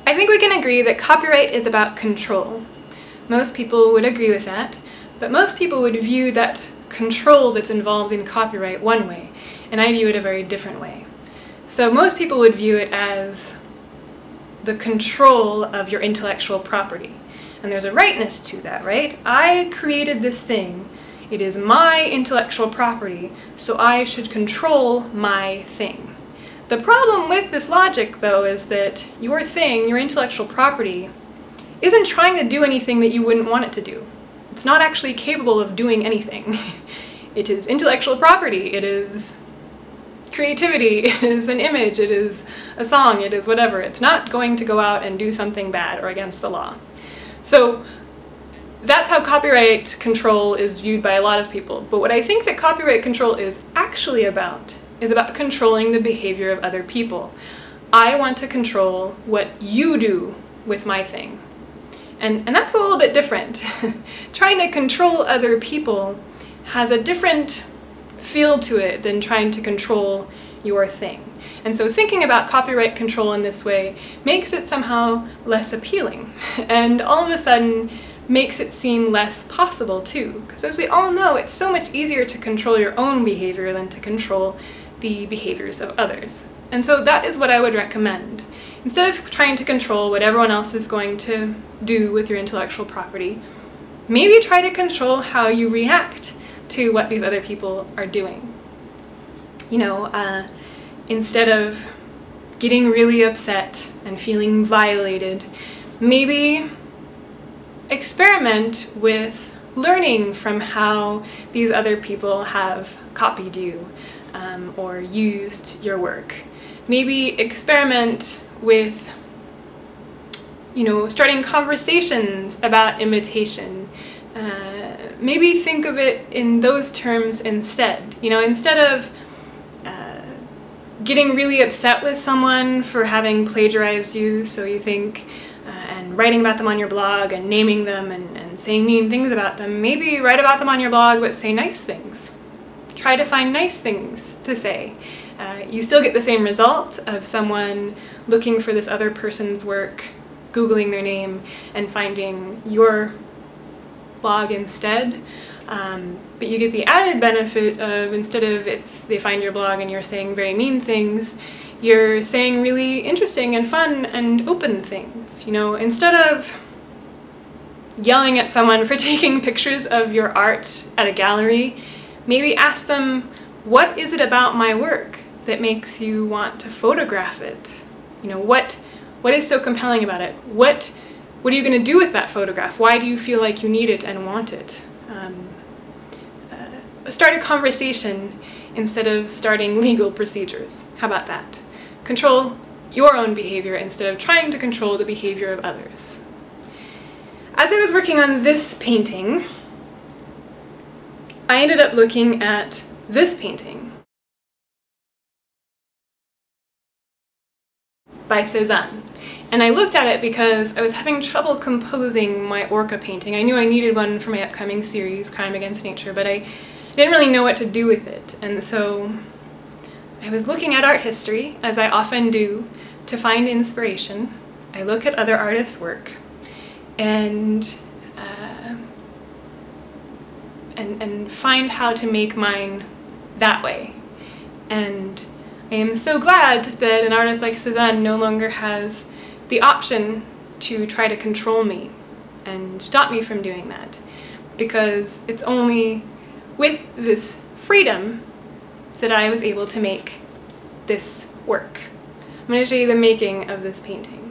I think we can agree that copyright is about control. Most people would agree with that, but most people would view that control that's involved in copyright one way, and I view it a very different way. So most people would view it as the control of your intellectual property. And there's a rightness to that, right? I created this thing. It is my intellectual property, so I should control my thing. The problem with this logic, though, is that your thing, your intellectual property, isn't trying to do anything that you wouldn't want it to do. It's not actually capable of doing anything. It is intellectual property, it is creativity, it is an image, it is a song, it is whatever. It's not going to go out and do something bad or against the law. So that's how copyright control is viewed by a lot of people. But what I think that copyright control is actually about is about controlling the behavior of other people. I want to control what you do with my thing. And that's a little bit different. Trying to control other people has a different feel to it than trying to control your thing. And so thinking about copyright control in this way makes it somehow less appealing, and all of a sudden makes it seem less possible too. Because as we all know, it's so much easier to control your own behavior than to control the behaviors of others. And so that is what I would recommend. Instead of trying to control what everyone else is going to do with your intellectual property, maybe try to control how you react to what these other people are doing. You know, instead of getting really upset and feeling violated, maybe experiment with learning from how these other people have copied you or used your work. Maybe experiment with, you know, starting conversations about imitation. Maybe think of it in those terms instead. You know, instead of getting really upset with someone for having plagiarized you, so you think, and writing about them on your blog and naming them and saying mean things about them, maybe write about them on your blog but say nice things. Try to find nice things to say. You still get the same result of someone looking for this other person's work, Googling their name, and finding your blog instead. But you get the added benefit of, instead of they find your blog and you're saying very mean things, you're saying really interesting and fun and open things. You know, instead of yelling at someone for taking pictures of your art at a gallery, maybe ask them, what is it about my work that makes you want to photograph it? You know, what is so compelling about it? What are you going to do with that photograph? Why do you feel like you need it and want it? Start a conversation instead of starting legal procedures. How about that? Control your own behavior instead of trying to control the behavior of others. As I was working on this painting, I ended up looking at this painting by Cézanne. And I looked at it because I was having trouble composing my orca painting. I knew I needed one for my upcoming series, Crime Against Nature, but I didn't really know what to do with it. And so I was looking at art history, as I often do, to find inspiration. I look at other artists' work and find how to make mine that way. And I am so glad that an artist like Cézanne no longer has the option to try to control me and stop me from doing that, because it's only with this freedom that I was able to make this work. I'm going to show you the making of this painting.